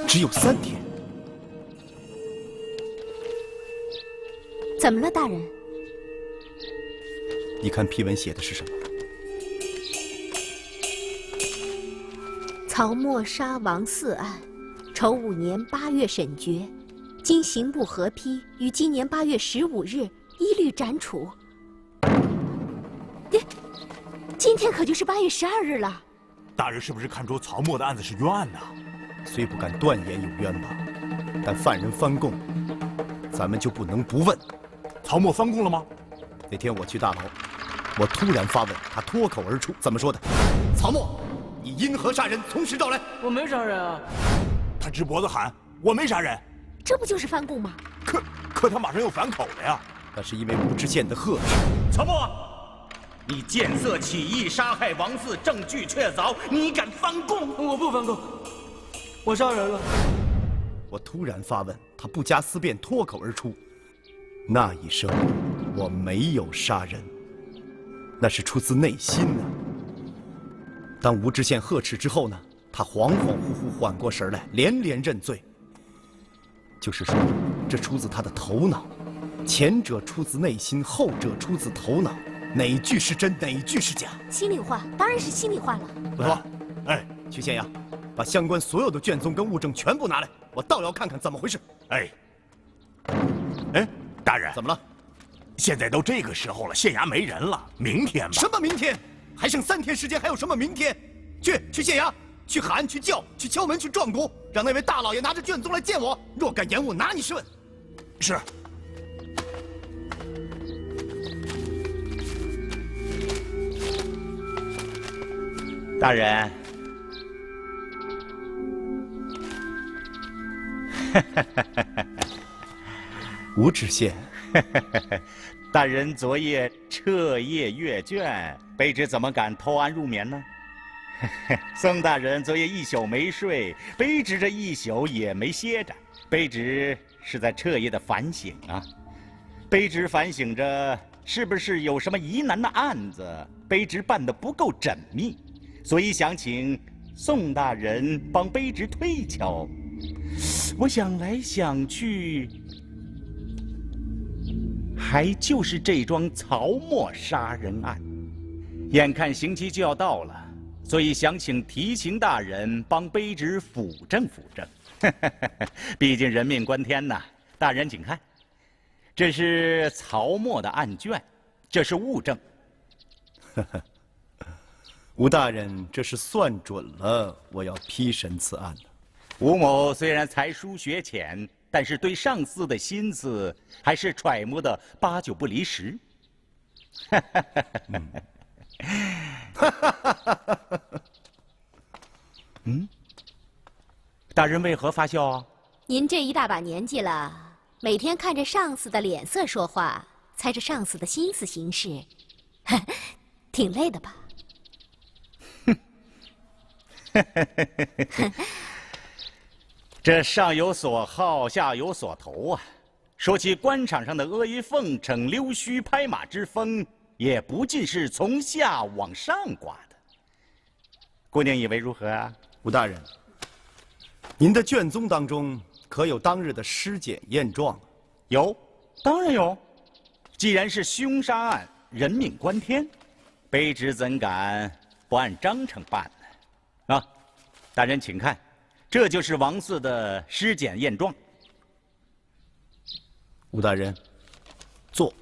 只有3天。怎么了，大人？你看批文写的是什么？曹沫杀王4案，丑5年8月审决，经刑部核批，于今年8月15日一律斩处。今天可就是8月12日了。大人是不是看出曹沫的案子是冤案呢？虽不敢断言有冤吧，但犯人翻供，咱们就不能不问。曹沫翻供了吗？那天我去大楼，我突然发问，他脱口而出，怎么说的？曹沫，你因何杀人？从实招来。我没杀人啊！他直脖子喊我没杀人，这不就是翻供吗？可他马上又反口了呀。那是因为吴知县的呵斥。曹沫，你见色起意杀害王4，证据确凿，你敢翻供？我不翻供，我杀人了。我突然发问，他不加思辨，脱口而出：那一声，我没有杀人，那是出自内心呢。当吴知县呵斥之后呢，他恍恍惚惚缓过神来，连连认罪。就是说，这出自他的头脑，前者出自内心，后者出自头脑。哪一句是真，哪一句是假？心里话，当然是心里话了。不错，哎，去县衙，把相关所有的卷宗跟物证全部拿来，我倒要看看怎么回事。哎，大人，怎么了？现在都这个时候了，县衙没人了，明天吧。什么明天？还剩3天时间，还有什么明天？去县衙，去喊，去叫，去敲门，去撞鼓，让那位大老爷拿着卷宗来见我。若敢延误，拿你试问。是。大人，吴知县，大人昨夜彻夜阅卷，卑职怎么敢偷安入眠呢？宋大人昨夜一宿没睡，卑职这一宿也没歇着，卑职是在彻夜的反省啊。卑职反省着，是不是有什么疑难的案子，卑职办得不够缜密，所以想请宋大人帮卑职推敲。我想来想去，还就是这桩曹沫杀人案。眼看刑期就要到了，所以想请提刑大人帮卑职辅证辅证。毕竟人命关天呐！大人请看，这是曹沫的案卷，这是物证。吴大人，这是算准了我要批审此案的。吴某虽然才疏学浅，但是对上司的心思还是揣摩的8、9不离10。大人为何发笑啊？您这一大把年纪了，每天看着上司的脸色说话，猜着上司的心思行事，挺累的吧？这上有所好，下有所图啊。说起官场上的阿谀奉承、溜须拍马之风，也不尽是从下往上刮的。姑娘以为如何啊？吴大人，您的卷宗当中可有当日的尸检验状？有，当然有。既然是凶杀案，人命关天，卑职怎敢不按章程办呢？啊，大人请看，这就是王4的尸检验状。吴大人，坐。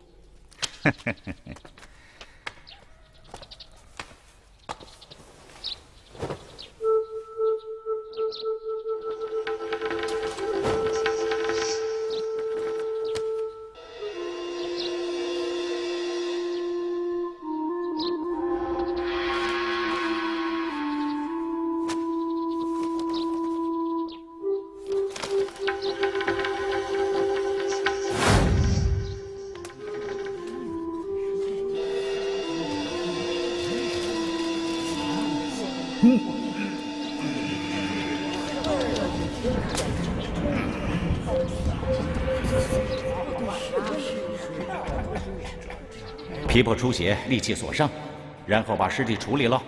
皮破出血，利器所伤，然后把尸体处理了。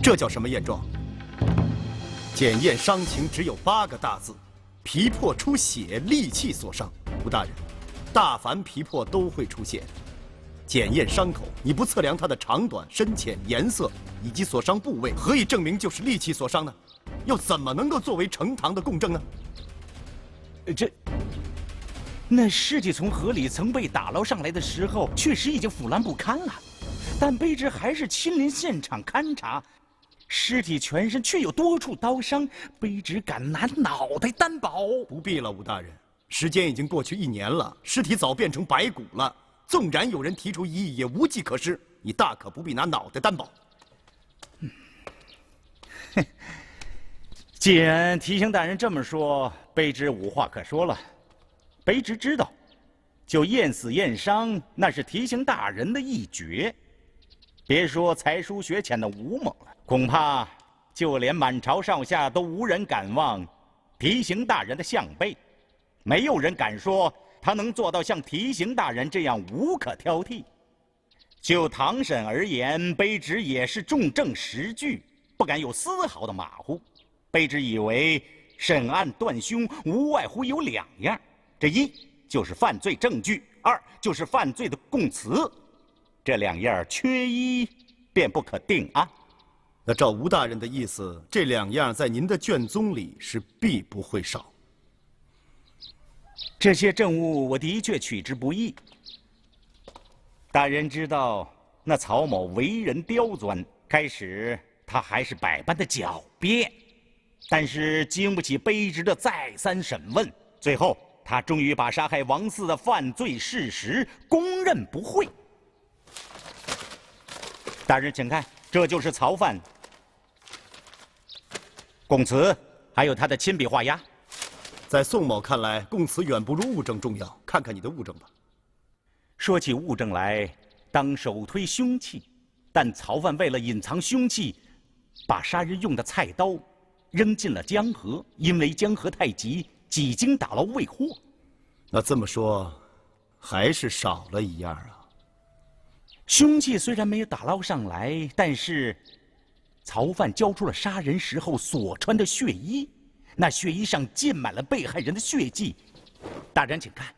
这叫什么验状？检验伤情只有8个大字：皮破出血，利器所伤。吴大人，大凡皮破都会出血。检验伤口，你不测量它的长短、深浅、颜色以及所伤部位，何以证明就是利器所伤呢？又怎么能够作为呈堂的供证呢？那尸体从河里曾被打捞上来的时候，确实已经腐烂不堪了，但卑职还是亲临现场勘查，尸体全身却有多处刀伤，卑职敢拿脑袋担保。不必了，吴大人，时间已经过去1年了，尸体早变成白骨了。纵然有人提出异议，也无计可施。你大可不必拿脑袋担保。既然提刑大人这么说，卑职无话可说了。卑职知道，就验死验伤，那是提刑大人的一绝。别说才疏学浅的吴某了，恐怕就连满朝上下都无人敢望提刑大人的项背，没有人敢说他能做到像提刑大人这样无可挑剔。就堂审而言，卑职也是重证实据，不敢有丝毫的马虎。卑职以为审案断凶无外乎有2样，这1就是犯罪证据，2就是犯罪的供词，这2样缺一便不可定案。那照吴大人的意思，这2样在您的卷宗里是必不会少。这些证物我的确取之不易。大人知道，那曹某为人刁钻，开始他还是百般的狡辩，但是经不起卑职的再三审问，最后他终于把杀害王四的犯罪事实供认不讳。大人请看，这就是曹犯供词，还有他的亲笔画押。在宋某看来，供词远不如物证重要。看看你的物证吧。说起物证来，当首推凶器，但曹犯为了隐藏凶器，把杀人用的菜刀扔进了江河，因为江河太急，几经打捞未获。那这么说，还是少了1样啊。凶器虽然没有打捞上来，但是曹犯交出了杀人时候所穿的血衣，那血衣上浸满了被害人的血迹。大人请看。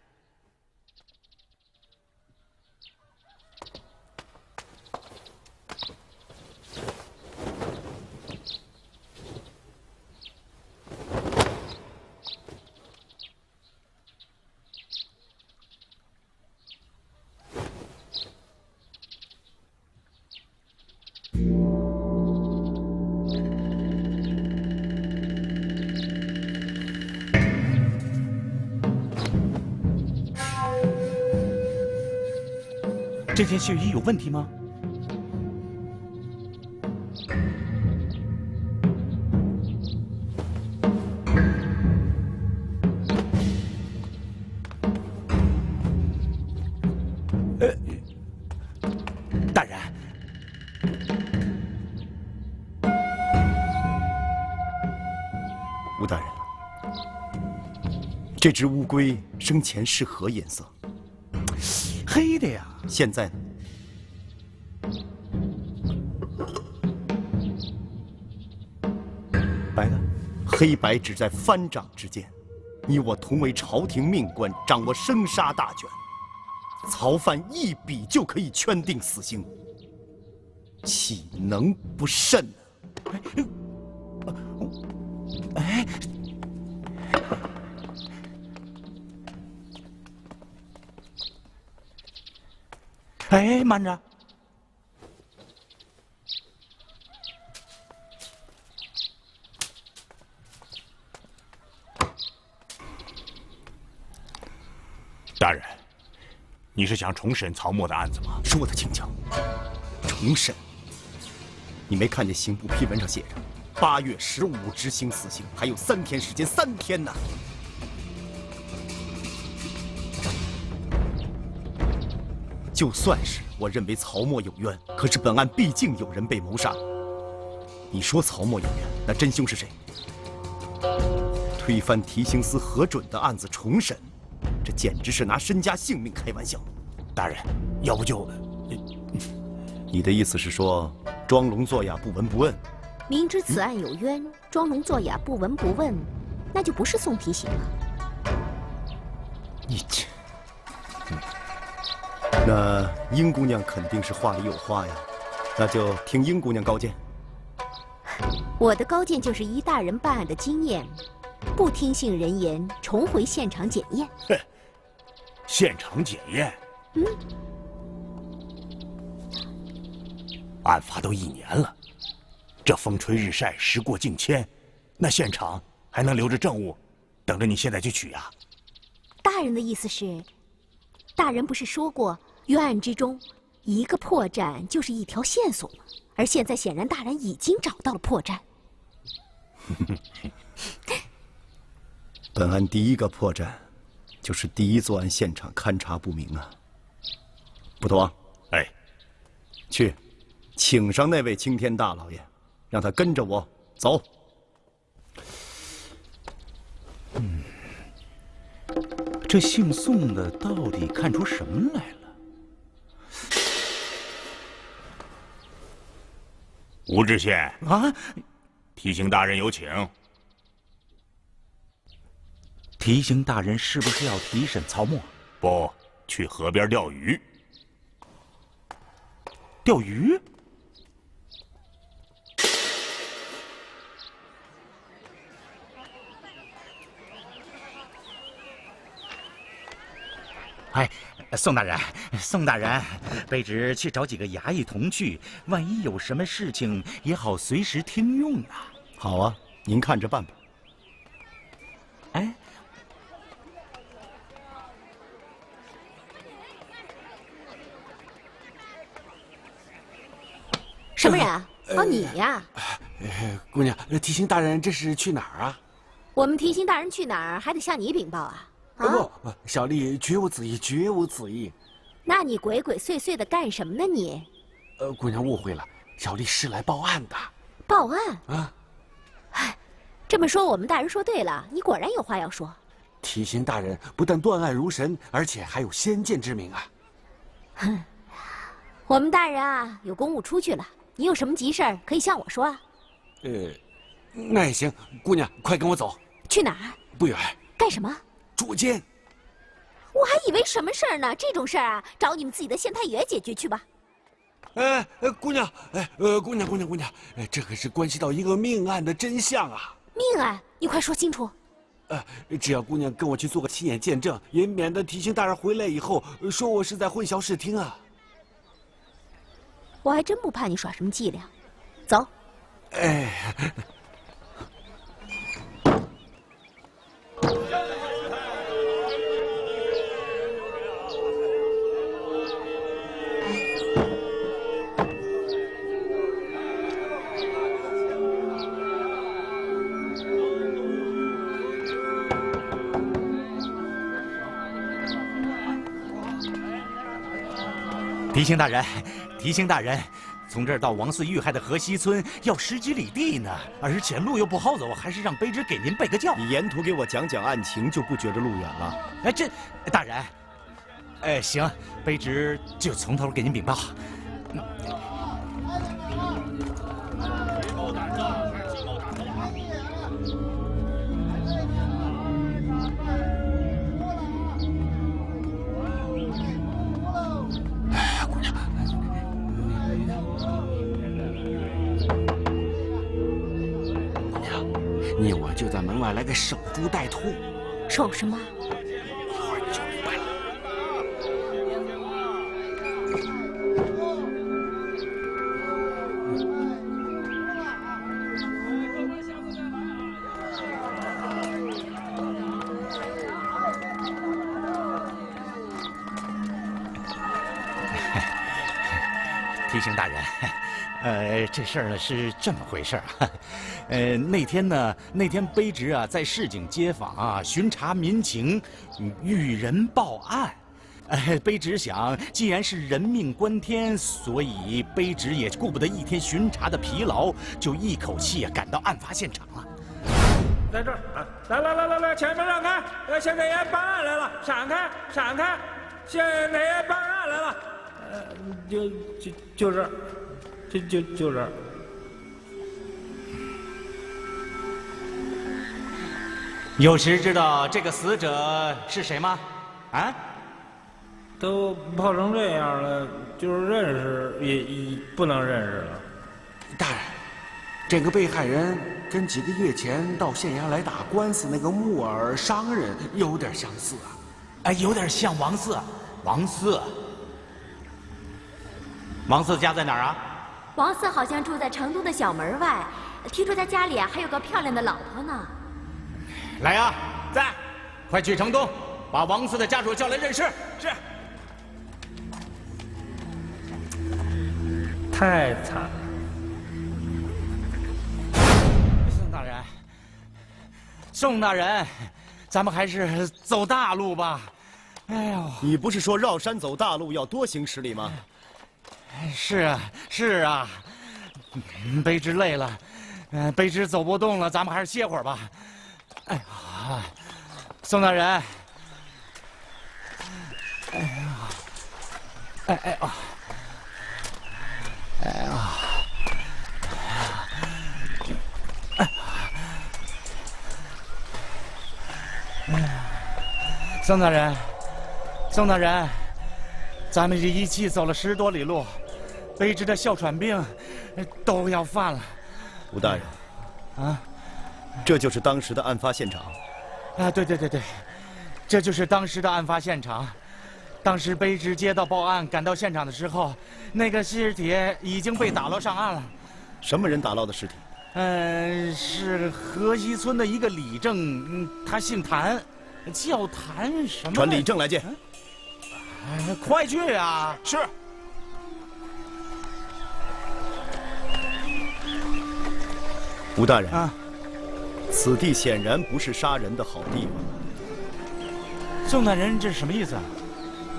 这件血衣有问题吗？大人，吴大人，这只乌龟生前是何颜色？黑的呀。现在呢？白的。黑白只在藩掌之间。你我同为朝廷命官，掌握生杀大权。曹犯一笔就可以圈定死刑，岂能不慎呢？哎，哎，慢着！大人，你是想重审曹沫的案子吗？是我的请求。重审？你没看见刑部批文上写着8月15执行死刑，还有3天时间，3天呢。就算是我认为曹沫有冤，可是本案毕竟有人被谋杀。你说曹沫有冤，那真凶是谁？推翻提刑司核准的案子重审，这简直是拿身家性命开玩笑。大人，要不就……你的意思是说，装聋作哑、不闻不问？明知此案有冤，装聋作哑、不闻不问，那就不是送提刑了。你这……那殷姑娘肯定是话里有话呀，那就听殷姑娘高见。我的高见就是依大人办案的经验，不听信人言，重回现场检验。哼，现场检验。案发都1年了，这风吹日晒，时过境迁，那现场还能留着证物，等着你现在去取呀？大人的意思是，大人不是说过，冤案之中，一个破绽就是一条线索吗？而现在显然大人已经找到了破绽。本案第一个破绽，就是第一作案现场勘查不明啊。捕头王，哎，去，请上那位青天大老爷，让他跟着我走。这姓宋的到底看出什么来了？吴知县啊！提刑大人有请。提刑大人是不是要提审曹沫？不，去河边钓鱼。钓鱼？哎，宋大人，宋大人，卑职去找几个衙役同去，万一有什么事情，也好随时听用啊。好啊，您看着办吧。哎，什么人啊？哦，你呀。姑娘，提刑大人这是去哪儿啊？我们提刑大人去哪儿，还得向你禀报啊。不，小丽绝无此意，绝无此意。那你鬼鬼祟祟的干什么呢你？姑娘误会了，小丽是来报案的。报案啊？哎，这么说我们大人说对了，你果然有话要说。提刑大人不但断案如神，而且还有先见之明啊。哼，我们大人啊有公务出去了，你有什么急事儿可以向我说啊。那也行，姑娘快跟我走。去哪儿？不远。干什么？捉奸。我还以为什么事儿呢？这种事儿啊，找你们自己的县太爷解决去吧。姑娘，姑娘，这可是关系到一个命案的真相啊！命案，你快说清楚。只要姑娘跟我去做个亲眼见证，也免得提刑大人回来以后说我是在混淆视听啊。我还真不怕你耍什么伎俩。走。提刑大人，提刑大人，从这儿到王嗣遇害的河西村要10几里地呢，而且路又不好走，还是让卑职给您备个轿。你沿途给我讲讲案情，就不觉着路远了？哎，这大人，行，卑职就从头给您禀报。你我就在门外来个守株待兔。守什么？一会儿你就明白了。提刑大人，这事儿呢是这么回事啊。那天卑职啊在市井街坊啊巡查民情，遇人报案，卑职想，既然是人命关天，所以卑职也顾不得一天巡查的疲劳，就一口气赶到案发现场了。在这儿啊！来，前面让开！现在也办案来了，闪开！现在也办案来了。就这儿，就这儿。有谁知道这个死者是谁吗？啊？都泡成这样了，就是认识也不能认识了。大人，这个被害人跟几个月前到县衙来打官司那个木耳商人有点相似啊。哎，有点像王四。王四家在哪儿啊？王四好像住在成都的小门外，听说他家里还有个漂亮的老婆呢。来呀，在，快去城东，把王四的家属叫来认识。是。太惨了。宋大人，咱们还是走大路吧。哎呦，你不是说绕山走大路要多行10里吗？是啊，卑职累了，卑职走不动了，咱们还是歇会儿吧。哎呀，宋大人，宋大人，咱们这一气走了10多里路，卑职的哮喘病都要犯了。吴大人，啊，这就是当时的案发现场。啊，对，这就是当时的案发现场。当时卑职接到报案，赶到现场的时候，那个尸体已经被打捞上岸了。什么人打捞的尸体？是河西村的一个李正，他姓谭，叫谭什么？传李正来见。快去啊！是。吴大人啊，此地显然不是杀人的好地方。宋大人，这是什么意思啊？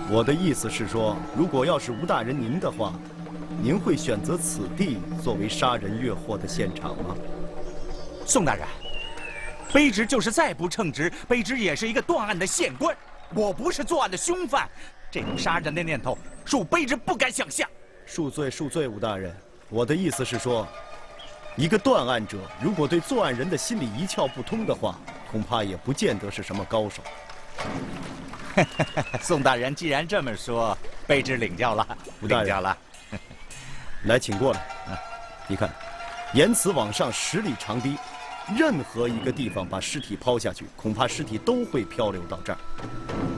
我的意思是说，如果要是吴大人您的话，您会选择此地作为杀人越货的现场吗？宋大人，卑职就是再不称职，卑职也是一个断案的县官，我不是作案的凶犯。这种杀人的念头，恕卑职不敢想象。恕罪，吴大人。我的意思是说，一个断案者如果对作案人的心理一窍不通的话，恐怕也不见得是什么高手。宋大人既然这么说，卑职领教了。吴大人，领教了。来，请过来。你看，沿此往上10里长堤，任何一个地方把尸体抛下去，恐怕尸体都会漂流到这儿。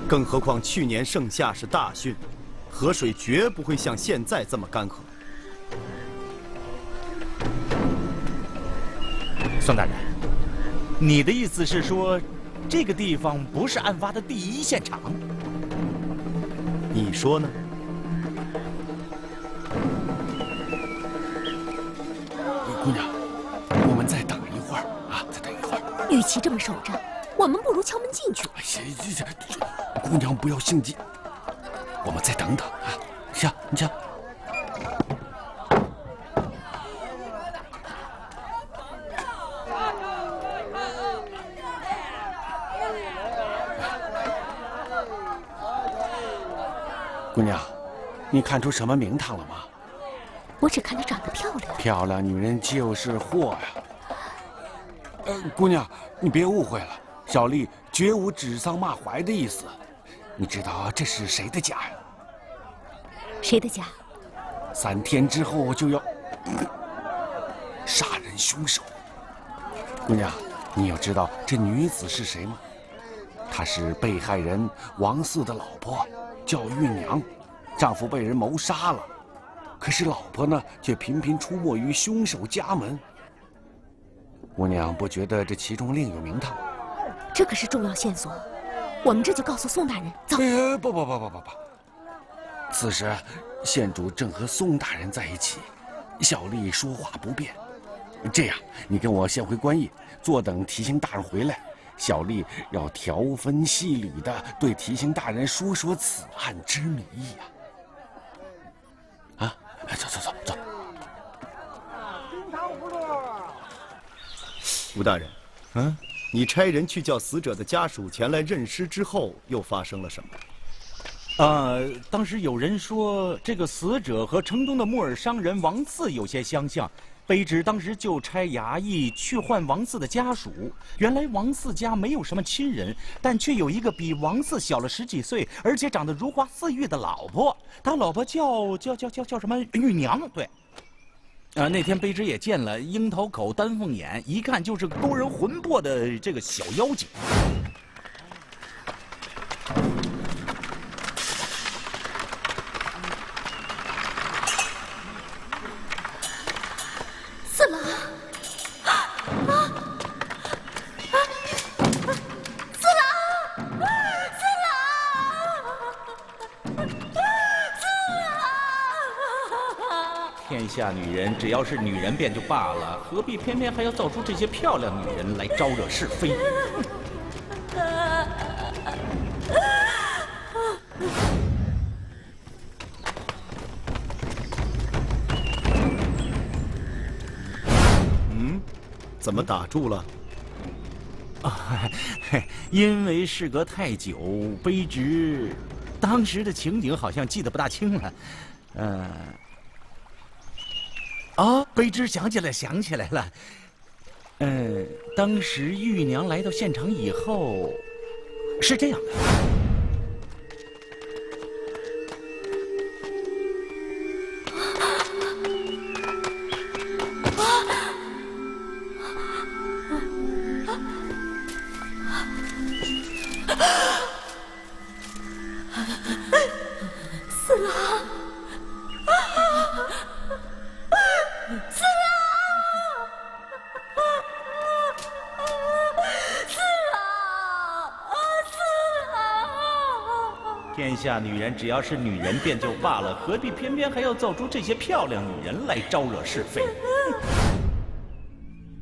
更何况去年盛夏是大汛，河水绝不会像现在这么干涸。宋大人，你的意思是说，这个地方不是案发的第一现场？你说呢？姑娘，我们再等一会儿啊，再等一会儿。与其这么守着，我们不如敲门进去。哎呀，姑娘不要性急，我们再等等啊。你瞧。姑娘，你看出什么名堂了吗？我只看她长得漂亮。漂亮女人就是祸呀。姑娘，你别误会了，小丽绝无指桑骂槐的意思。你知道这是谁的家呀？谁的家？3天之后就要杀人凶手。姑娘，你要知道这女子是谁吗？她是被害人王四的老婆，叫玉娘，丈夫被人谋杀了，可是老婆呢，却频频出没于凶手家门。姑娘不觉得这其中另有名堂？这可是重要线索，我们这就告诉宋大人。走。不，此时县主正和宋大人在一起，小丽说话不便。这样，你跟我先回官驿，坐等提刑大人回来。小丽要条分细缕地对提刑大人说说此案之谜呀。啊，走走走走。吴大人，你差人去叫死者的家属前来认尸之后，又发生了什么？当时有人说这个死者和城东的木耳商人王四有些相像，卑职当时就差衙役去唤王四的家属。原来王四家没有什么亲人，但却有一个比王四小了10几岁，而且长得如花似玉的老婆。他老婆叫什么玉娘？对。那天卑职也见了，樱桃口丹凤眼，一看就是勾人魂魄的这个小妖精。四郎，四郎，天下女人，只要是女人便就罢了，何必偏偏还要造出这些漂亮女人来招惹是非？怎么打住了？因为事隔太久，卑职当时的情景好像记得不大清了。卑职想起来了。当时玉娘来到现场以后，是这样的。天下女人，只要是女人便就罢了，何必偏偏还要造出这些漂亮女人来招惹是非？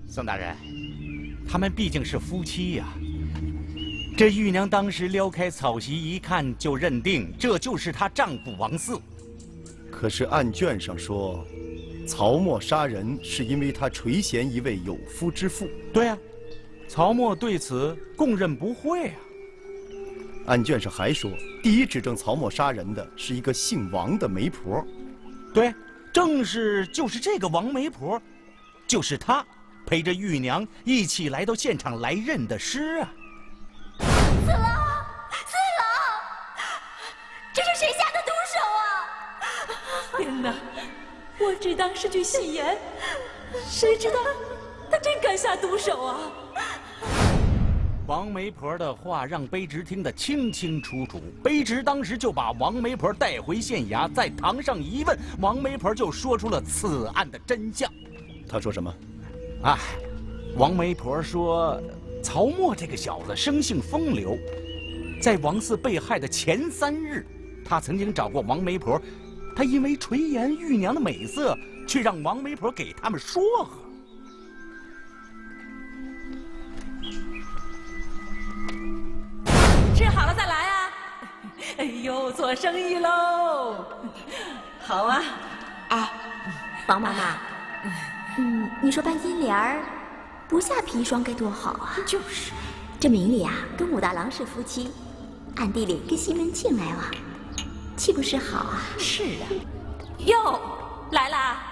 宋大人，他们毕竟是夫妻呀。这玉娘当时撩开草席一看，就认定这就是她丈夫王四。可是案卷上说，曹沫杀人是因为他垂涎一位有夫之妇。对啊，曹沫对此供认不讳啊。案卷上还说，第一指证曹沫杀人的是一个姓王的媒婆。对，就是这个王媒婆，就是她陪着玉娘一起来到现场来认的尸啊。四郎，这是谁下的毒手啊？天哪，我只当是句戏言，谁知道他真敢下毒手啊！王媒婆的话让卑职听得清清楚楚，卑职当时就把王媒婆带回县衙，在堂上一问，王媒婆就说出了此案的真相。他说什么？王媒婆说，曹沫这个小子生性风流，在王四被害的前3日，他曾经找过王媒婆，他因为垂涎玉娘的美色，却让王媒婆给他们说和。吃好了再来啊！哎呦，做生意喽！好啊，王妈妈，你说搬金莲儿不下砒霜该多好啊！就是，这明里啊跟武大郎是夫妻，暗地里跟西门庆来往，岂不是好啊？是啊。哟，来啦！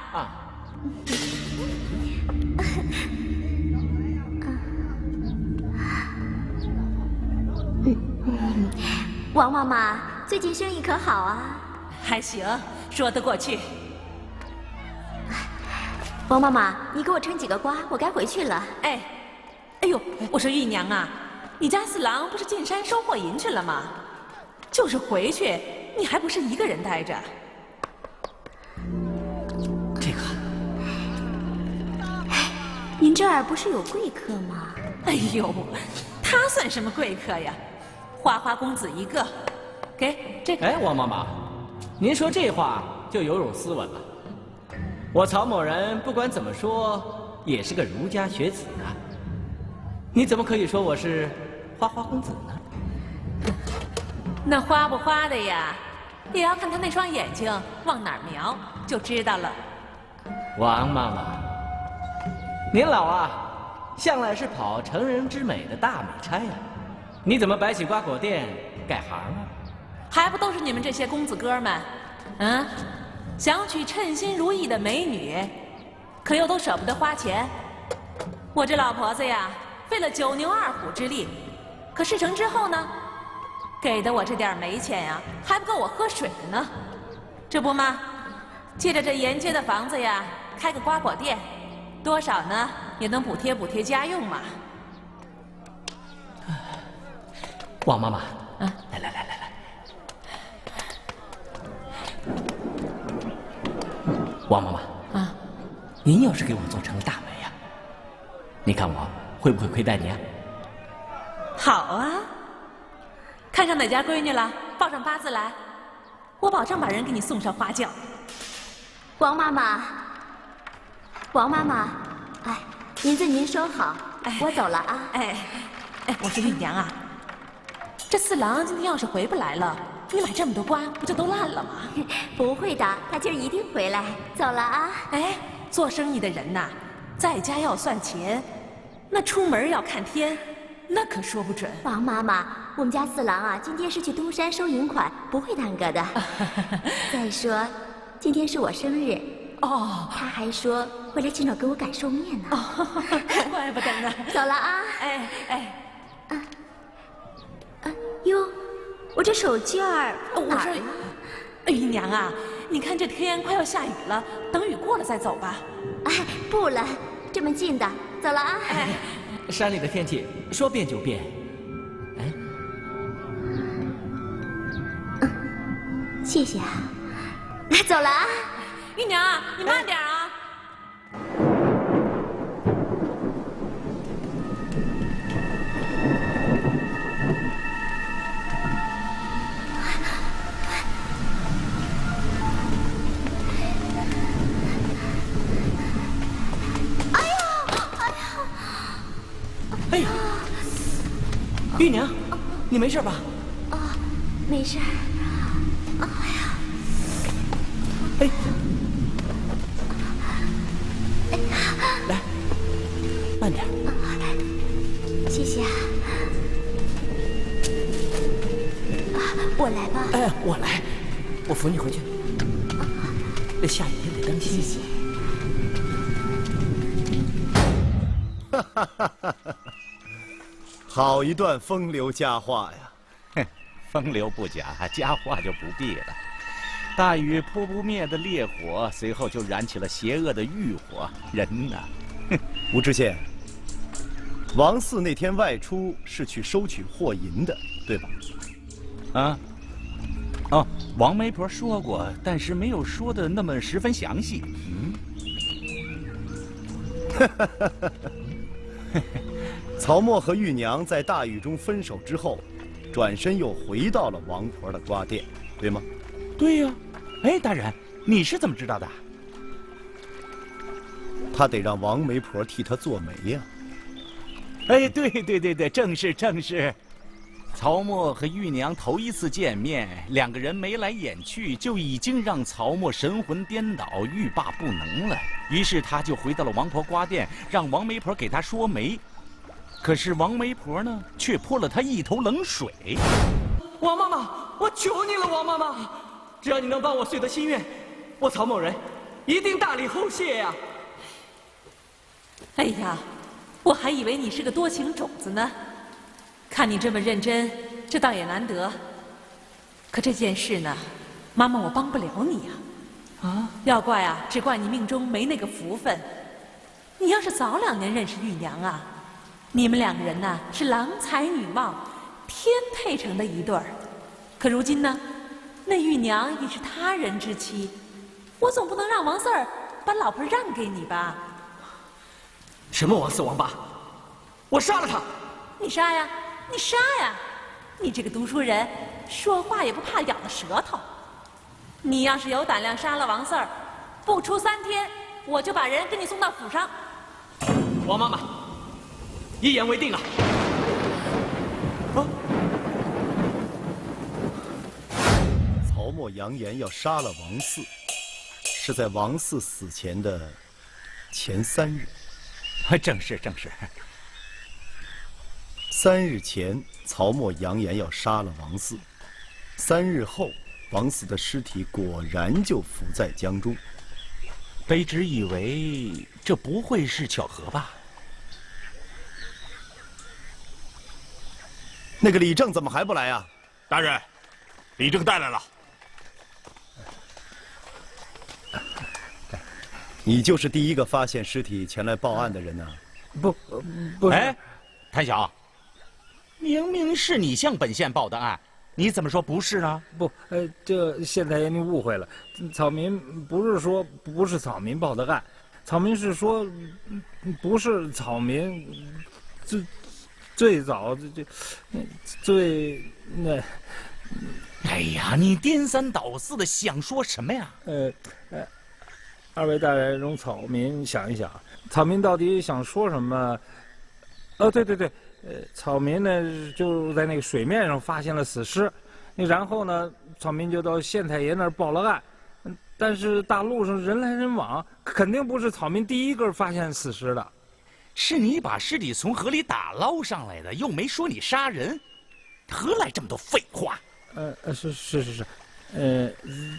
王妈妈最近生意可好啊？还行，说得过去。王妈妈，你给我称几个瓜，我该回去了。哎呦，我说玉娘啊，你家四郎不是进山收货银去了吗？就是回去，你还不是一个人待着？这个，您这儿不是有贵客吗？哎呦，他算什么贵客呀？花花公子一个，给这个。哎，王妈妈，您说这话就有辱斯文了。我曹某人不管怎么说，也是个儒家学子啊。你怎么可以说我是花花公子呢？那花不花的呀，也要看他那双眼睛往哪儿瞄就知道了。王妈妈，您老啊，向来是跑成人之美的大美差呀，你怎么摆起瓜果店改行了？还不都是你们这些公子哥们，想娶称心如意的美女，可又都舍不得花钱。我这老婆子呀，费了9牛2虎之力，可事成之后呢，给的我这点煤钱呀，还不够我喝水的呢。这不嘛，借着这沿街的房子呀，开个瓜果店，多少呢也能补贴家用嘛。王妈妈，来，王妈妈啊，您要是给我做成了大美呀，你看我会不会亏待你啊？好啊，看上哪家闺女了，报上八字来，我保证把人给你送上花轿。王妈妈，王妈妈，哎，银子您收好，我走了啊。我说玉娘啊，这四郎今天要是回不来了，你买这么多瓜不就都烂了吗？不会的，他今儿一定回来。走了啊。做生意的人呐，在家要算钱，那出门要看天，那可说不准。王妈妈，我们家四郎啊，今天是去东山收银款，不会耽搁的。再说，今天是我生日。哦，他还说回来尽早给我赶寿面呢。怪不得呢。走了啊。哟，我这手绢儿哪儿了？玉娘啊，你看这天快要下雨了，等雨过了再走吧。不了，这么近的，走了啊。山里的天气说变就变。谢谢啊。走了啊。玉娘啊，你慢点啊。哎呀，玉娘，你没事吧？没事。来，慢点。谢谢啊。我来吧。我来，我扶你回去。这下雨天得当心。谢谢。好一段风流佳话呀！哼，风流不假，佳话就不必了。大雨扑不灭的烈火，随后就燃起了邪恶的欲火。人呐，哼！吴知县，王四那天外出是去收取货银的，对吧？王媒婆说过，但是没有说的那么十分详细。曹沫和玉娘在大雨中分手之后，转身又回到了王婆的瓜店，对吗？对呀。大人，你是怎么知道的？他得让王媒婆替他做媒呀。对，正是。曹沫和玉娘头一次见面，两个人眉来眼去，就已经让曹沫神魂颠倒，欲罢不能了。于是他就回到了王婆瓜店，让王媒婆给他说媒。可是王媒婆呢，却泼了他一头冷水。王妈妈，我求你了，王妈妈，只要你能帮我遂得心愿，我曹某人一定大礼厚谢呀。哎呀，我还以为你是个多情种子呢。看你这么认真，这倒也难得。可这件事呢，妈妈我帮不了你呀。要怪啊，只怪你命中没那个福分。你要是早2年认识玉娘啊，你们两个人呐是郎才女貌，天配成的一对儿。可如今呢，那玉娘已是他人之妻，我总不能让王四儿把老婆让给你吧？什么王四王八？我杀了他！你杀呀！你杀呀！你这个读书人，说话也不怕咬了舌头。你要是有胆量杀了王四儿，不出3天，我就把人给你送到府上。王妈妈，一言为定啊！曹沫扬言要杀了王嗣，是在王嗣死前的前3日。正是正是。3日前，曹沫扬言要杀了王嗣；3日后，王嗣的尸体果然就浮在江中。卑职以为这不会是巧合吧？那个李正怎么还不来啊？大人，李正带来了。你就是第一个发现尸体前来报案的人呐？不是。哎，谭晓，明明是你向本县报的案，你怎么说不是呢？不，这县太爷您误会了，草民不是说不是草民报的案，草民是说不是草民最早最那。哎呀，你颠三倒四的想说什么呀？二位大人容草民想一想，草民到底想说什么？哦，对，草民呢就在那个水面上发现了死尸，然后呢，草民就到县太爷那儿报了案，但是大路上人来人往，肯定不是草民第一个发现死尸的。是你把尸体从河里打捞上来的，又没说你杀人，何来这么多废话？是。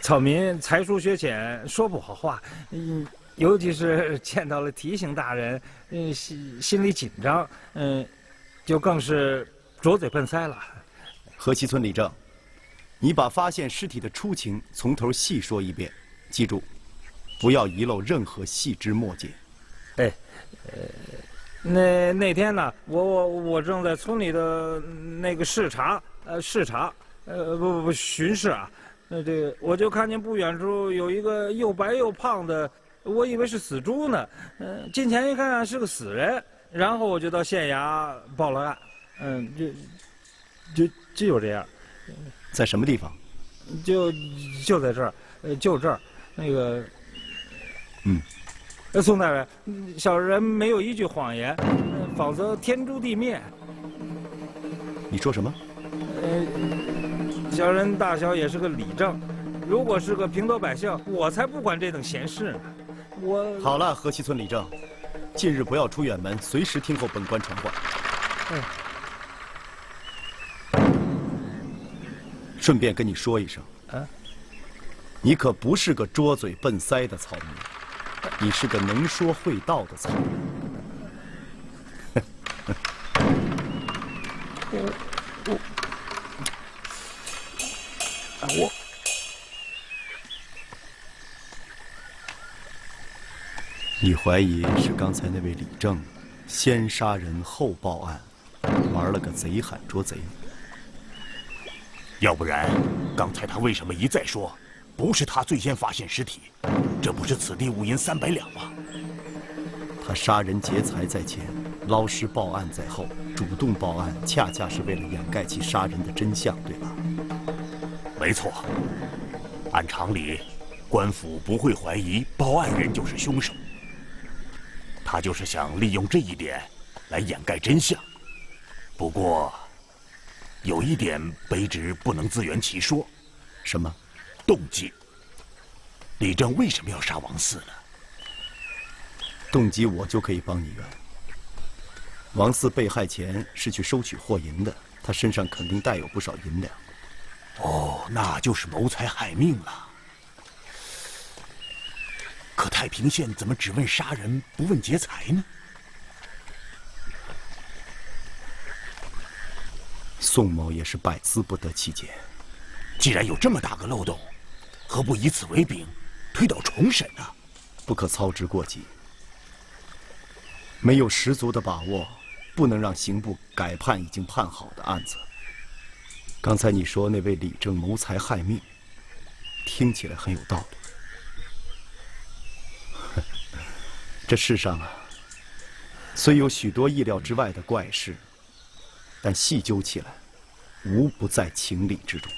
草民才疏学浅，说不好话，尤其是见到了提刑大人，心里紧张，就更是拙嘴笨腮了。河西村李正，你把发现尸体的初情从头细说一遍，记住，不要遗漏任何细枝末节。那天呢，我正在村里的那个巡视啊。这个我就看见不远处有一个又白又胖的，我以为是死猪呢。近前一看是个死人，然后我就到县衙报了案。就这样。在什么地方？就在这儿，就这儿。那个，宋大人，小人没有一句谎言，否则天诛地灭。你说什么？小人大小也是个理政，如果是个平头百姓，我才不管这等闲事呢。好了，河西村李正，近日不要出远门，随时听候本官传唤。顺便跟你说一声，你可不是个拙嘴笨腮的草民，你是个能说会道的草民。你怀疑是刚才那位李正先杀人后报案，玩了个贼喊捉贼？要不然，刚才他为什么一再说不是他最先发现尸体？这不是此地无银300两吗？他杀人劫财在前，捞尸报案在后，主动报案恰恰是为了掩盖其杀人的真相，对吧？没错，按常理，官府不会怀疑报案人就是凶手。他就是想利用这一点来掩盖真相。不过，有一点卑职不能自圆其说。什么？动机。李正为什么要杀王嗣呢？动机我就可以帮你圆。王嗣被害前是去收取货银的，他身上肯定带有不少银两。哦，那就是谋财害命了。可太平县怎么只问杀人不问劫财呢？宋某也是百思不得其解。既然有这么大个漏洞，何不以此为柄，推倒重审呢？不可操之过急。没有十足的把握，不能让刑部改判已经判好的案子。刚才你说那位李正谋财害命，听起来很有道理。这世上啊，虽有许多意料之外的怪事，但细究起来，无不在情理之中。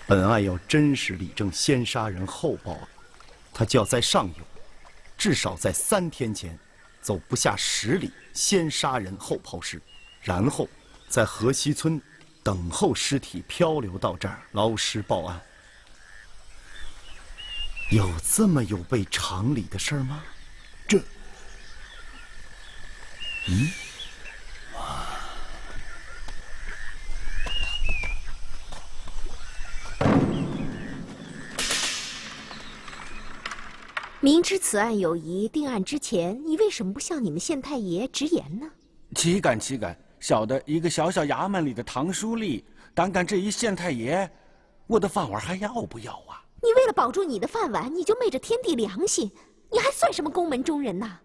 本案要真是李正先杀人后报案，他就要在上游，至少在3天前走不下10里，先杀人后抛尸，然后在河西村等候尸体漂流到这儿，捞尸报案。有这么有悖常理的事儿吗？这，明知此案有疑，定案之前，你为什么不向你们县太爷直言呢？岂敢岂敢！小的一个小小衙门里的唐书吏，胆敢质疑县太爷，我的饭碗还要不要啊？你为了保住你的饭碗，你就昧着天地良心，你还算什么宫门中人呐？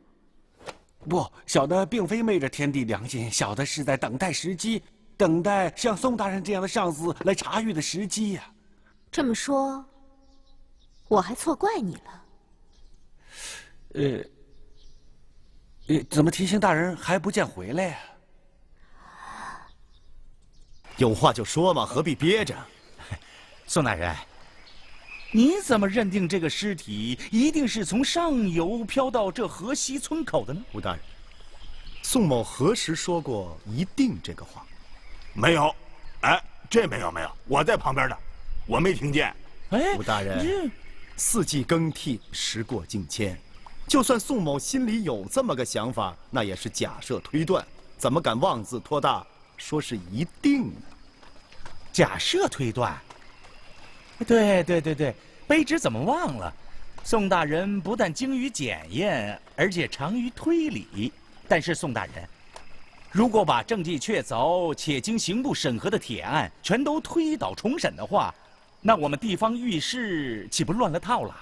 不，小的并非昧着天地良心，小的是在等待时机，等待像宋大人这样的上司来查阅的时机呀。这么说，我还错怪你了。怎么提醒大人还不见回来呀？有话就说嘛，何必憋着？宋大人，你怎么认定这个尸体一定是从上游漂到这河西村口的呢？吴大人，宋某何时说过“一定”这个话？没有，哎，这没有，我在旁边呢，我没听见。哎，吴大人，四季更替，时过境迁，就算宋某心里有这么个想法，那也是假设推断，怎么敢妄自托大，说是一定呢？假设推断。对，卑职怎么忘了？宋大人不但精于检验，而且长于推理。但是宋大人，如果把证据确凿且经刑部审核的铁案全都推倒重审的话，那我们地方遇事岂不乱了套了？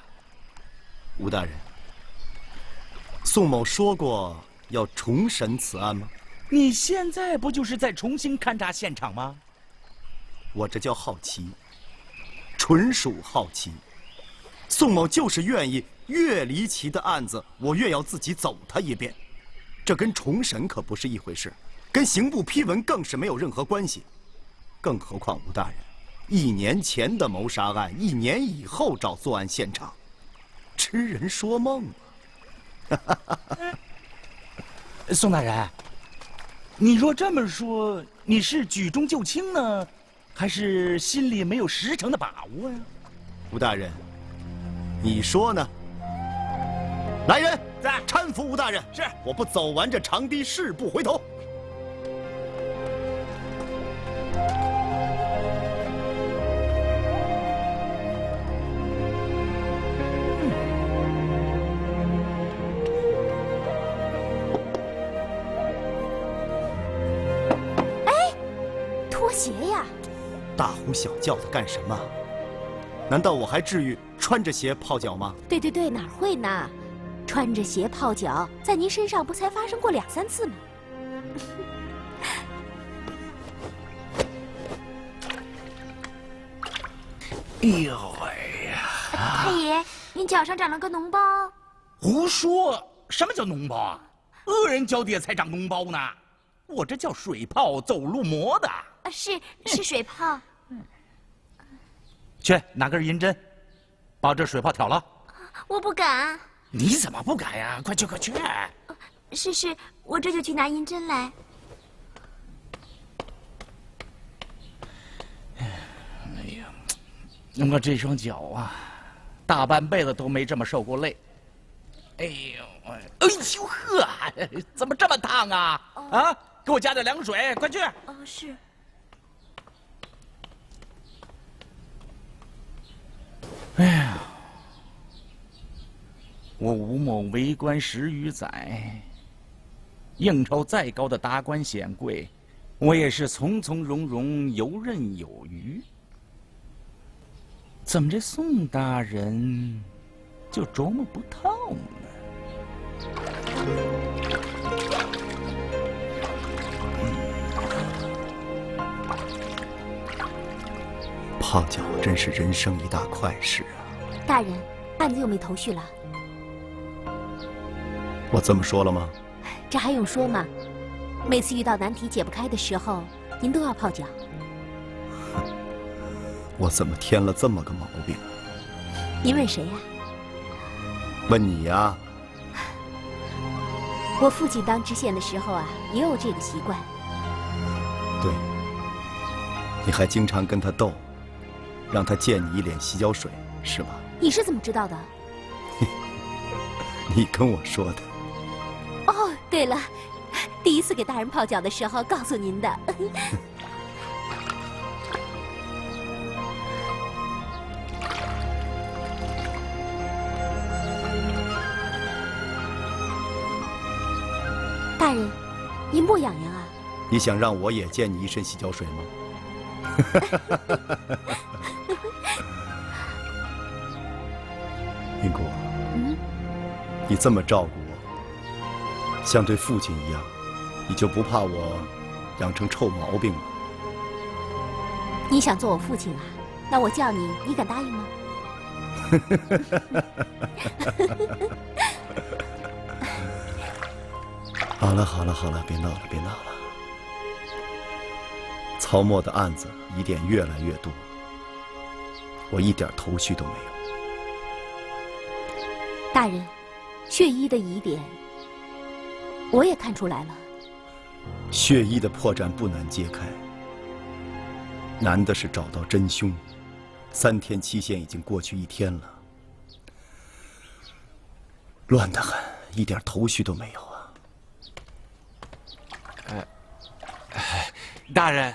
吴大人，宋某说过要重审此案吗？你现在不就是在重新勘察现场吗？我这叫好奇，纯属好奇。宋某就是愿意越离奇的案子，我越要自己走它一遍。这跟重审可不是一回事，跟刑部批文更是没有任何关系。更何况吴大人，1年前的谋杀案，1年以后找作案现场，痴人说梦啊！宋大人，你若这么说，你是举重就轻呢，还是心里没有10成的把握呀？吴大人，你说呢？来人，在搀扶吴大人。是，我不走完这长堤誓不回头。拖鞋呀！大呼小叫的干什么？难道我还至于穿着鞋泡脚吗？对，哪会呢？穿着鞋泡脚，在您身上不才发生过2、3次吗？哎呦喂呀！太爷，您脚上长了个脓包。胡说！什么叫脓包啊？恶人脚底下才长脓包呢。我这叫水泡走路磨的。是水泡。去拿根银针，把这水泡挑了。我不敢。你怎么不敢呀？快去！是，我这就去拿银针来。哎呀，我这双脚啊，大半辈子都没这么受过累。哎呦呵，怎么这么烫啊？啊，给我加点凉水，快去！是。哎呀，我吴某为官10余载，应酬再高的达官显贵，我也是从从容容、游刃有余。怎么这宋大人就琢磨不透呢？泡脚真是人生一大快事啊！大人，案子又没头绪了。我这么说了吗？这还用说吗？每次遇到难题解不开的时候，您都要泡脚。我怎么添了这么个毛病？您问谁呀？问你呀。我父亲当知县的时候啊，也有这个习惯。对，你还经常跟他斗，让他溅你一脸洗脚水，是吧？你是怎么知道的？你跟我说的。哦，对了，第一次给大人泡脚的时候告诉您的。大人，您不痒痒啊？你想让我也溅你一身洗脚水吗？云谷，你这么照顾我，像对父亲一样，你就不怕我养成臭毛病吗？你想做我父亲啊？那我叫你，你敢答应吗？好了好了好了，别闹了别闹了。曹沫的案子疑点越来越多，我一点头绪都没有。大人，血衣的疑点我也看出来了。血衣的破绽不难揭开，难的是找到真凶。3天期限已经过去1天了，乱得很，一点头绪都没有啊。大人，